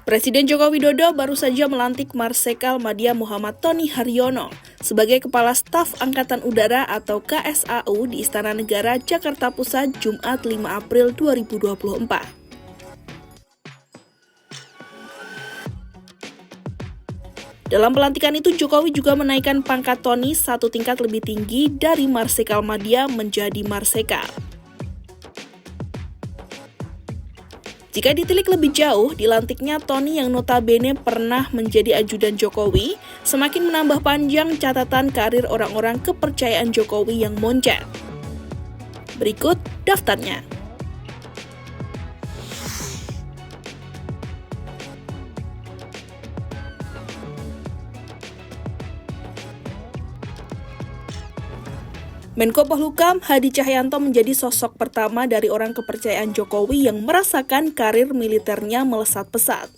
Presiden Joko Widodo baru saja melantik Marsikal Madya Muhammad Tony Haryono sebagai Kepala Staf Angkatan Udara atau KSAU di Istana Negara, Jakarta Pusat, Jumat 5 April 2024. Dalam pelantikan itu, Jokowi juga menaikkan pangkat Tony satu tingkat lebih tinggi dari Marsikal Madya menjadi Marsekal. Jika ditilik lebih jauh, dilantiknya Tony yang notabene pernah menjadi ajudan Jokowi, semakin menambah panjang catatan karir orang-orang kepercayaan Jokowi yang moncer. Berikut daftarnya. Menko Polhukam Hadi Cahyanto menjadi sosok pertama dari orang kepercayaan Jokowi yang merasakan karir militernya melesat pesat.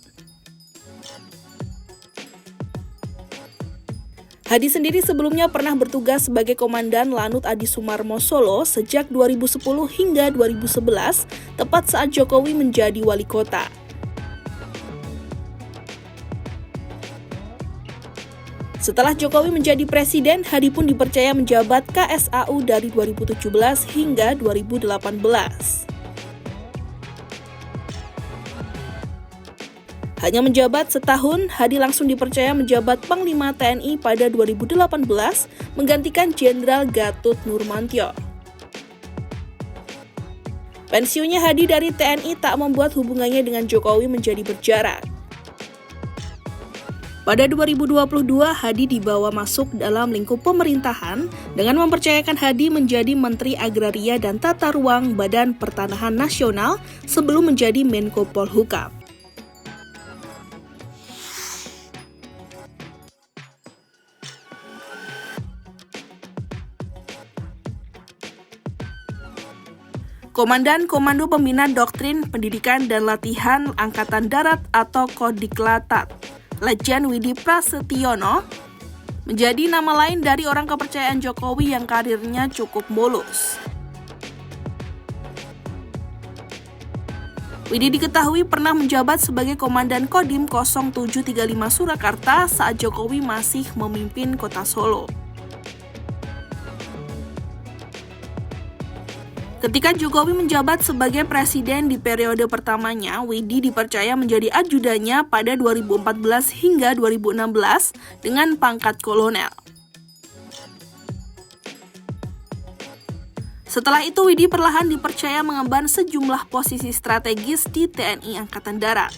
Hadi sendiri sebelumnya pernah bertugas sebagai Komandan Lanut Adi Sumarmo Solo sejak 2010 hingga 2011, tepat saat Jokowi menjadi wali kota. Setelah Jokowi menjadi presiden, Hadi pun dipercaya menjabat KSAU dari 2017 hingga 2018. Hanya menjabat setahun, Hadi langsung dipercaya menjabat Panglima TNI pada 2018, menggantikan Jenderal Gatot Nurmantio. Pensiunnya Hadi dari TNI tak membuat hubungannya dengan Jokowi menjadi berjarak. Pada 2022, Hadi dibawa masuk dalam lingkup pemerintahan dengan mempercayakan Hadi menjadi Menteri Agraria dan Tata Ruang Badan Pertanahan Nasional sebelum menjadi Menko Polhukam. Komandan Komando Pembina Doktrin Pendidikan dan Latihan Angkatan Darat atau Kodiklatat, Lejen Widi Prasetyono, menjadi nama lain dari orang kepercayaan Jokowi yang karirnya cukup mulus. Widi diketahui pernah menjabat sebagai Komandan Kodim 0735 Surakarta saat Jokowi masih memimpin kota Solo. Ketika Jokowi menjabat sebagai presiden di periode pertamanya, Widi dipercaya menjadi ajudannya pada 2014 hingga 2016 dengan pangkat kolonel. Setelah itu, Widi perlahan dipercaya mengemban sejumlah posisi strategis di TNI Angkatan Darat.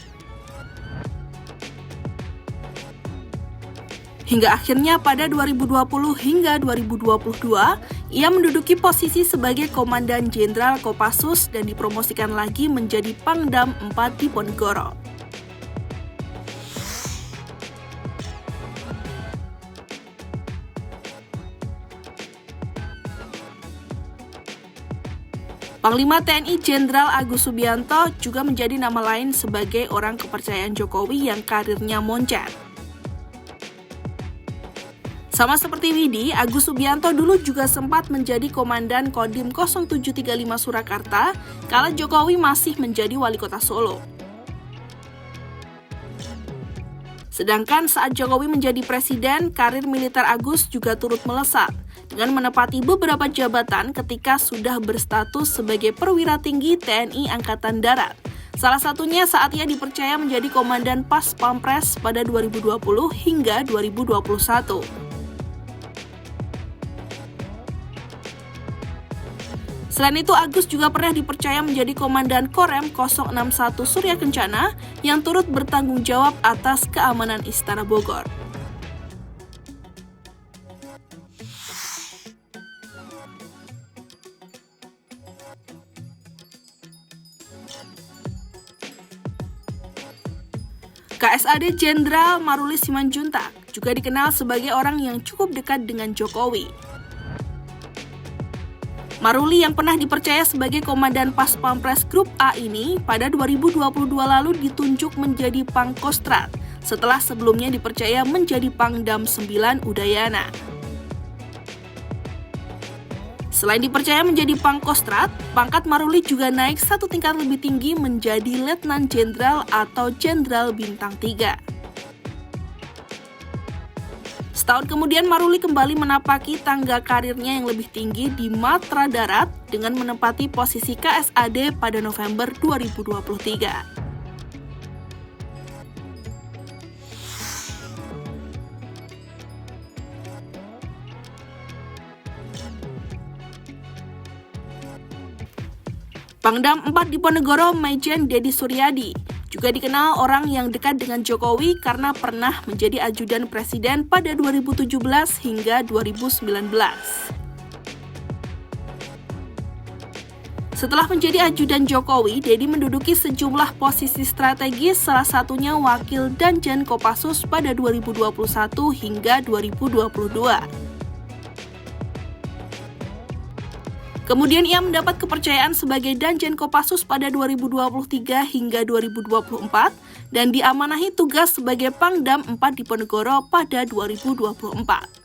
Hingga akhirnya pada 2020 hingga 2022, ia menduduki posisi sebagai Komandan Jenderal Kopassus dan dipromosikan lagi menjadi Pangdam 4 di Ponegoro. Panglima TNI Jenderal Agus Subianto juga menjadi nama lain sebagai orang kepercayaan Jokowi yang karirnya moncer. Sama seperti Widi, Agus Subianto dulu juga sempat menjadi Komandan Kodim 0735 Surakarta kala Jokowi masih menjadi wali kota Solo. Sedangkan saat Jokowi menjadi presiden, karir militer Agus juga turut melesat dengan menepati beberapa jabatan ketika sudah berstatus sebagai perwira tinggi TNI Angkatan Darat. Salah satunya saat ia dipercaya menjadi Komandan Pas Pampres pada 2020 hingga 2021. Selain itu, Agus juga pernah dipercaya menjadi Komandan Korem 061 Surya Kencana yang turut bertanggung jawab atas keamanan Istana Bogor. KSAD Jenderal Maruli Simanjuntak juga dikenal sebagai orang yang cukup dekat dengan Jokowi. Maruli yang pernah dipercaya sebagai Komandan Pas Pampres Grup A ini pada 2022 lalu ditunjuk menjadi Pangkostrat setelah sebelumnya dipercaya menjadi Pangdam 9 Udayana. Selain dipercaya menjadi Pangkostrat, pangkat Maruli juga naik satu tingkat lebih tinggi menjadi Letnan Jenderal atau Jenderal Bintang 3. Setahun kemudian Maruli kembali menapaki tangga karirnya yang lebih tinggi di Matra Darat dengan menempati posisi KSAD pada November 2023. Pangdam 4 Diponegoro Maijen Dedi Suryadi juga dikenal orang yang dekat dengan Jokowi karena pernah menjadi ajudan presiden pada 2017 hingga 2019. Setelah menjadi ajudan Jokowi, Dedi menduduki sejumlah posisi strategis, salah satunya Wakil Danjen Kopassus pada 2021 hingga 2022. Kemudian ia mendapat kepercayaan sebagai Danjen Kopassus pada 2023 hingga 2024 dan diamanahi tugas sebagai Pangdam 4 Diponegoro pada 2024.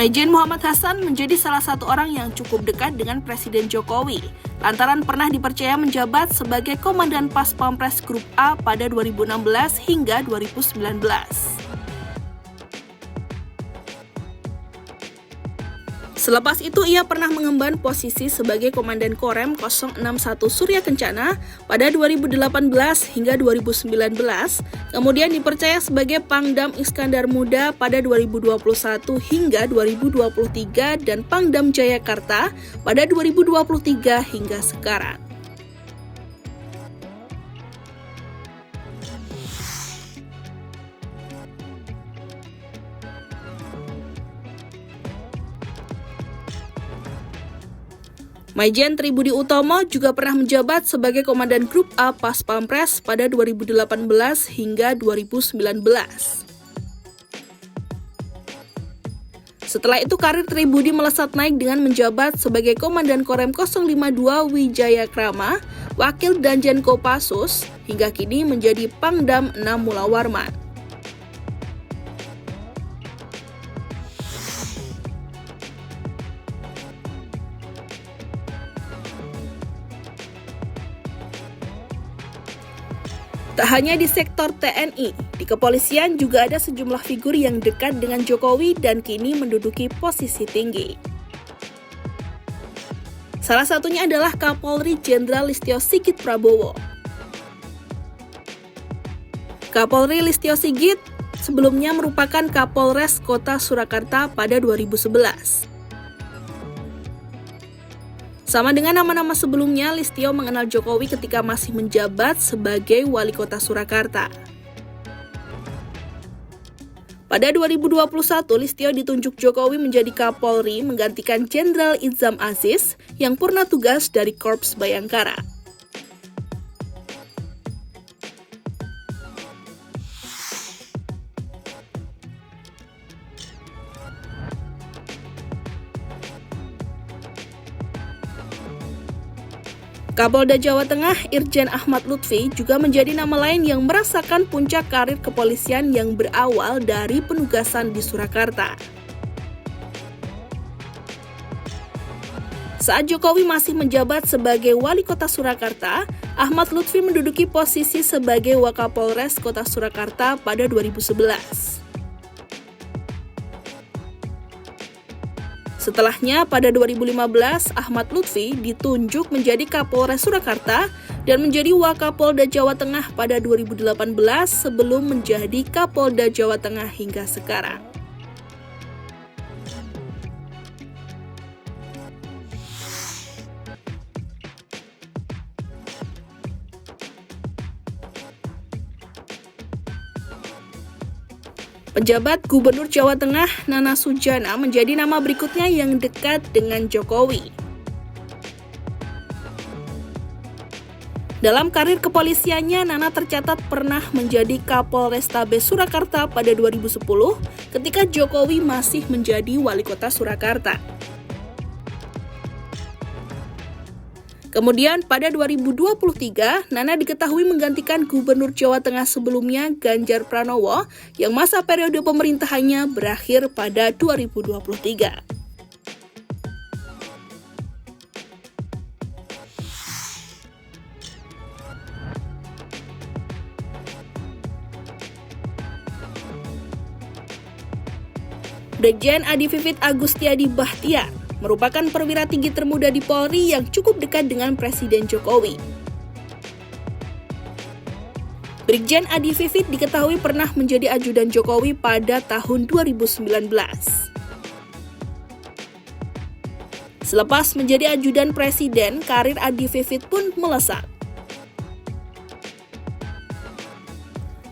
Maijen Muhammad Hasan menjadi salah satu orang yang cukup dekat dengan Presiden Jokowi, lantaran pernah dipercaya menjabat sebagai Komandan Pas Pampres Grup A pada 2016 hingga 2019. Selepas itu, ia pernah mengemban posisi sebagai Komandan Korem 061 Surya Kencana pada 2018 hingga 2019, kemudian dipercaya sebagai Pangdam Iskandar Muda pada 2021 hingga 2023 dan Pangdam Jayakarta pada 2023 hingga sekarang. Maijen Tribudi Utomo juga pernah menjabat sebagai Komandan Grup A Pas Pampres pada 2018 hingga 2019. Setelah itu karir Tribudi melesat naik dengan menjabat sebagai Komandan Korem 052 Wijaya Krama, Wakil Danjen Kopassus, hingga kini menjadi Pangdam 6 Mula Warman. Tak hanya di sektor TNI, di kepolisian juga ada sejumlah figur yang dekat dengan Jokowi dan kini menduduki posisi tinggi. Salah satunya adalah Kapolri Jenderal Listio Sigit Prabowo. Kapolri Listio Sigit sebelumnya merupakan Kapolres Kota Surakarta pada 2011. Sama dengan nama-nama sebelumnya, Listio mengenal Jokowi ketika masih menjabat sebagai Wali Kota Surakarta. Pada 2021, Listio ditunjuk Jokowi menjadi Kapolri menggantikan Jenderal Idzam Aziz yang purna tugas dari Korps Bayangkara. Kapolda Jawa Tengah Irjen Ahmad Lutfi juga menjadi nama lain yang merasakan puncak karir kepolisian yang berawal dari penugasan di Surakarta. Saat Jokowi masih menjabat sebagai Wali Kota Surakarta, Ahmad Lutfi menduduki posisi sebagai Wakapolres Kota Surakarta pada 2011. Setelahnya, pada 2015, Ahmad Lutfi ditunjuk menjadi Kapolres Surakarta dan menjadi Wakapolda Jawa Tengah pada 2018 sebelum menjadi Kapolda Jawa Tengah hingga sekarang. Penjabat Gubernur Jawa Tengah Nana Sujana menjadi nama berikutnya yang dekat dengan Jokowi. Dalam karir kepolisiannya, Nana tercatat pernah menjadi Kapolrestabes Surakarta pada 2010 ketika Jokowi masih menjadi Wali Kota Surakarta. Kemudian pada 2023, Nana diketahui menggantikan Gubernur Jawa Tengah sebelumnya Ganjar Pranowo yang masa periode pemerintahannya berakhir pada 2023. Brigjen Adi Vivit Agustiadi Bachtiar merupakan perwira tinggi termuda di Polri yang cukup dekat dengan Presiden Jokowi. Brigjen Adi Vivit diketahui pernah menjadi ajudan Jokowi pada tahun 2019. Selepas menjadi ajudan Presiden, karir Adi Vivit pun melesat.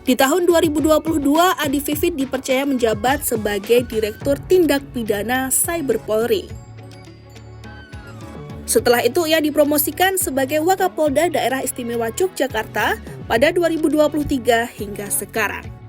Di tahun 2022, Adi Vivit dipercaya menjabat sebagai Direktur Tindak Pidana Cyber Polri. Setelah itu, ia dipromosikan sebagai Wakapolda Daerah Istimewa Yogyakarta pada 2023 hingga sekarang.